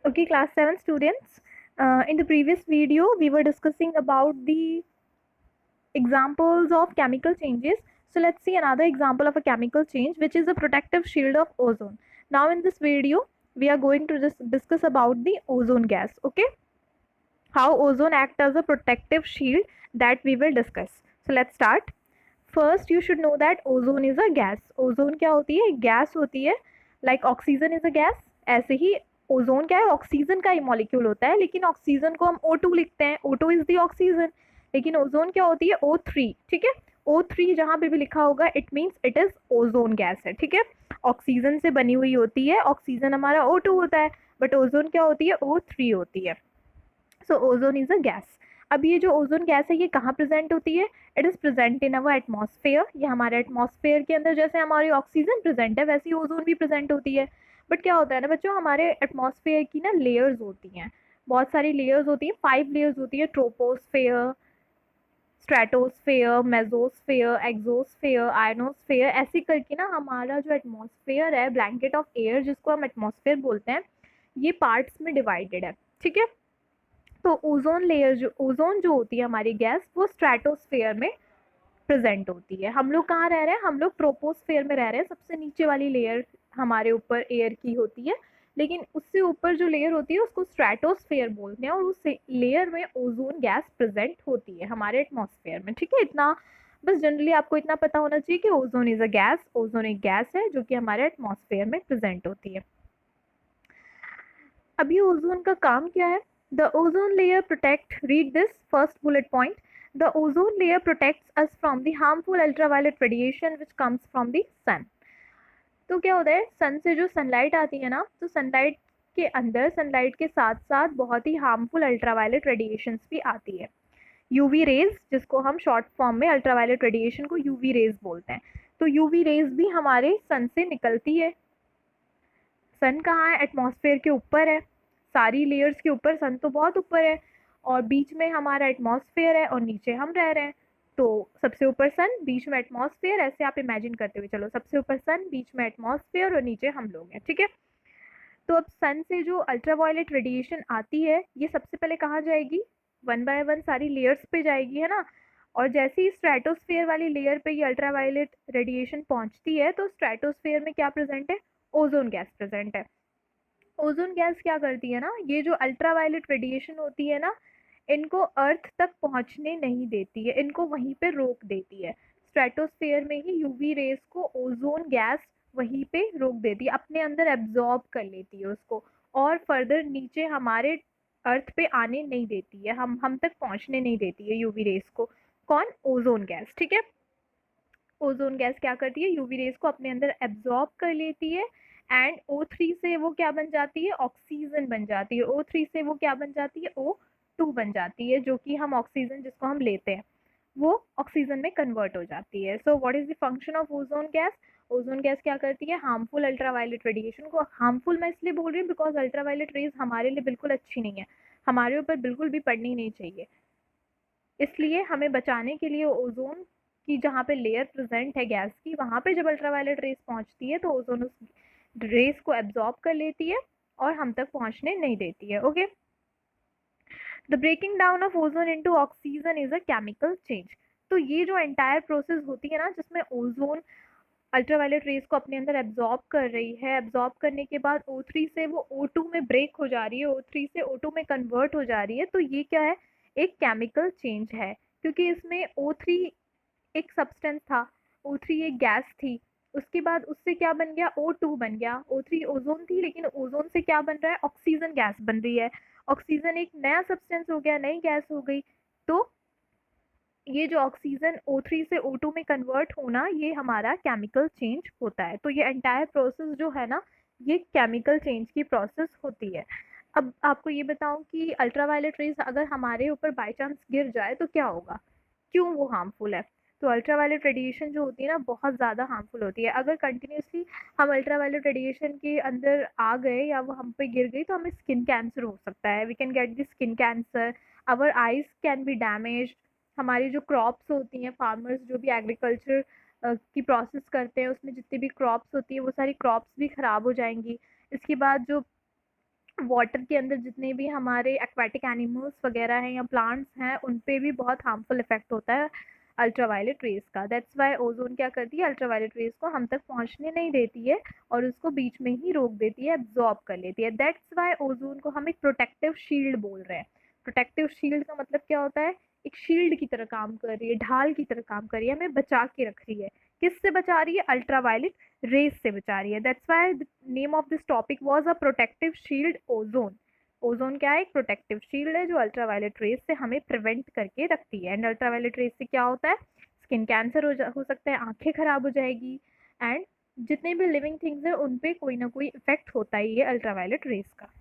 Okay, class 7 students. In the previous video, we were discussing about the examples of chemical changes. So let's see another example of a chemical change, which is a protective shield of ozone. Now in this video, we are going to just discuss about the ozone gas. Okay, how ozone acts as a protective shield, that we will discuss. So let's start. First, you should know that ozone is a gas. Ozone क्या होती है? Gas होती है. Like oxygen is a gas. ऐसे ही ozone क्या है? Oxygen का ही molecule होता है, लेकिन ऑक्सीजन को हम O2 लिखते हैं. O2 is the oxygen. लेकिन ओजोन क्या होती है? O3. ठीक है. O3 जहाँ पे भी लिखा होगा, it means it is ozone gas है. ठीक है. ऑक्सीजन से बनी हुई होती है. ऑक्सीजन हमारा O2 होता है, बट ओजोन क्या होती है? O3 होती है. सो ओजोन इज अ गैस. अब ये जो ओजोन गैस है, ये कहाँ प्रेजेंट होती है? It is present in our atmosphere. ये हमारे एटमॉस्फेयर के अंदर जैसे हमारी ऑक्सीजन प्रेजेंट है, वैसे ही ओजोन भी प्रेजेंट होती है. बट क्या होता है ना बच्चों, हमारे एटमॉस्फेयर की ना लेयर्स होती हैं. बहुत सारी लेयर्स होती हैं. 5 लेयर्स होती है. Troposphere, stratosphere, mesosphere, exosphere, ionosphere, ऐसे करके ना हमारा जो एटमॉस्फेयर है, ब्लैंकेट ऑफ एयर जिसको हम एटमॉस्फेयर बोलते हैं, ये पार्ट्स में डिवाइडेड है. ठीक है. तो ओजोन लेयर जो होती है हमारी गैस, वो स्ट्रेटोस्फेयर में प्रेजेंट होती है. हम लोग कहाँ रह रहे हैं? हम लोग ट्रोपोस्फेयर में रह रहे हैं. सबसे नीचे वाली लेयर हमारे ऊपर एयर की होती है, लेकिन उससे ऊपर जो लेयर होती है उसको स्ट्रेटोस्फेयर बोलते हैं, और उस लेयर में ओजोन गैस प्रेजेंट होती है हमारे एटमॉस्फेयर में. ठीक है. इतना बस जनरली आपको इतना पता होना चाहिए कि ozone is a gas. Ozone एक गैस है जो कि हमारे एटमॉस्फेयर में प्रेजेंट होती है. अब ये ओजोन का काम क्या है? The ozone layer protect, read this first bullet point. The ozone layer protects us from the harmful ultraviolet radiation which comes from the sun. तो क्या होता है, सन से जो सनलाइट आती है ना, तो सनलाइट के अंदर, सनलाइट के साथ साथ बहुत ही हार्मफुल अल्ट्रावायलेट रेडिएशंस भी आती है. यूवी रेज, जिसको हम शॉर्ट फॉर्म में अल्ट्रावायलेट रेडिएशन को यूवी रेज बोलते हैं. तो यूवी रेज भी हमारे सन से निकलती है. सन कहाँ है? एटमॉस्फेयर के ऊपर है. सारी लेयर्स के ऊपर. सन तो बहुत ऊपर है, और बीच में हमारा एटमॉस्फेयर है, और नीचे हम रह रहे हैं. तो सबसे ऊपर सन, बीच में एटमॉस्फेयर, ऐसे आप इमेजिन करते हुए चलो. सबसे ऊपर सन, बीच में एटमॉस्फेयर, और नीचे हम लोग हैं. ठीक है. तो अब सन से जो अल्ट्रावायलेट रेडिएशन आती है, ये सबसे पहले कहाँ जाएगी? वन बाय वन सारी लेयर्स पे जाएगी, है ना. और जैसे ही स्ट्रेटोस्फेयर वाली लेयर पे ये अल्ट्रावायलेट रेडिएशन पहुंचती है, तो स्ट्रेटोस्फेयर में क्या प्रेजेंट है? ओजोन गैस प्रेजेंट है. ओजोन गैस क्या करती है ना, ये जो अल्ट्रावायलेट रेडिएशन होती है ना, इनको अर्थ तक पहुंचने नहीं देती है, इनको वहीं पे रोक देती है. स्ट्रेटोस्फेयर में ही यूवी रेस को ओजोन गैस वहीं पे रोक देती है, अपने अंदर एब्जॉर्ब कर लेती है उसको, और फर्दर नीचे हमारे अर्थ पे आने नहीं देती है, हम तक पहुंचने नहीं देती है यूवी रेस को. कौन? Ozone gas. ठीक है. ओजोन गैस क्या करती है? यूवी रेज को अपने अंदर एब्जॉर्ब कर लेती है, एंड O3 से वो क्या बन जाती है? ऑक्सीजन बन जाती है. O3 से वो क्या बन जाती है? O2 बन जाती है, जो कि हम ऑक्सीजन जिसको हम लेते हैं, वो ऑक्सीजन में कन्वर्ट हो जाती है. So what is the function of ozone gas? Ozone gas क्या करती है? हार्मफुल अल्ट्रावायलेट रेडिएशन को, हार्मफुल मैं इसलिए बोल रही हूँ बिकॉज अल्ट्रावायलेट रेज हमारे लिए बिल्कुल अच्छी नहीं है, हमारे ऊपर बिल्कुल भी पड़नी नहीं चाहिए. इसलिए हमें बचाने के लिए ओजोन की जहाँ पे लेयर प्रेजेंट है गैस की, वहाँ पे जब अल्ट्रावायलेट रेस पहुँचती है, तो ओजोन उस रेस को एब्जॉर्ब कर लेती है और हम तक पहुँचने नहीं देती है. Okay. The breaking down of ozone into oxygen is a chemical change. तो ये जो एंटायर प्रोसेस होती है ना, जिसमें ओजोन अल्ट्रावायलेट रेस को अपने अंदर एब्जॉर्ब कर रही है, एब्जॉर्ब करने के बाद O3 से वो O2 में ब्रेक हो जा रही है, O3 से O2 में कन्वर्ट हो जा रही है, तो ये क्या है? एक केमिकल चेंज है, क्योंकि इसमें O3 एक सब्सटेंस था, O3 एक गैस थी. उसके बाद उससे क्या बन गया? O2 बन गया. O3 ओजोन थी, लेकिन ओजोन से क्या बन रहा है? ऑक्सीजन गैस बन रही है. ऑक्सीजन एक नया सब्सटेंस हो गया, नई गैस हो गई. तो ये जो ऑक्सीजन O3 से O2 में कन्वर्ट होना, ये हमारा केमिकल चेंज होता है. तो ये एंटायर प्रोसेस जो है ना, ये केमिकल चेंज की प्रोसेस होती है. अब आपको ये बताऊं कि अल्ट्रावायलेट रेज अगर हमारे ऊपर बाय चांस गिर जाए तो क्या होगा? क्यों वो हार्मफुल है? तो अल्ट्रावायलेट रेडिएशन जो होती है ना, बहुत ज़्यादा हार्मफुल होती है. अगर कंटिन्यूसली हम अल्ट्रावायलेट रेडिएशन के अंदर आ गए, या वो हम पे गिर गई, तो हमें स्किन कैंसर हो सकता है. We can get the skin cancer. Our eyes can be damage. हमारी जो क्रॉप्स होती हैं, फार्मर्स जो भी एग्रीकल्चर की प्रोसेस करते हैं, उसमें जितनी भी क्रॉप्स होती है, वो सारी क्रॉप्स भी ख़राब हो जाएंगी. इसके बाद जो वाटर के अंदर जितने भी हमारे एक्वाटिक एनिमल्स वगैरह हैं या प्लांट्स हैं उन पे भी बहुत हार्मफुल इफेक्ट होता है अल्ट्रावायलेट रेज का। दैट्स वाई ओजोन क्या करती है, अल्ट्रावायलेट रेज को हम तक पहुंचने नहीं देती है और उसको बीच में ही रोक देती है, एब्जॉर्ब कर लेती है। दैट्स वाई ओजोन को हम एक प्रोटेक्टिव शील्ड बोल रहे हैं। प्रोटेक्टिव शील्ड का मतलब क्या होता है, एक शील्ड की तरह काम कर रही है, ढाल की तरह काम कर रही है, हमें बचा के रख रही है। किससे बचा रही है, अल्ट्रावायलेट रेज से बचा रही है। That's why the name of this topic was a protective shield ozone. Ozone क्या है, एक प्रोटेक्टिव शील्ड है जो अल्ट्रावायलेट रेज से हमें प्रिवेंट करके रखती है। एंड अल्ट्रावायलेट रेज से क्या होता है, स्किन कैंसर हो सकता है, आंखें खराब हो जाएगी, एंड जितने भी लिविंग थिंग्स हैं उन पे कोई ना कोई इफेक्ट होता ही है अल्ट्रावायलेट रेज का।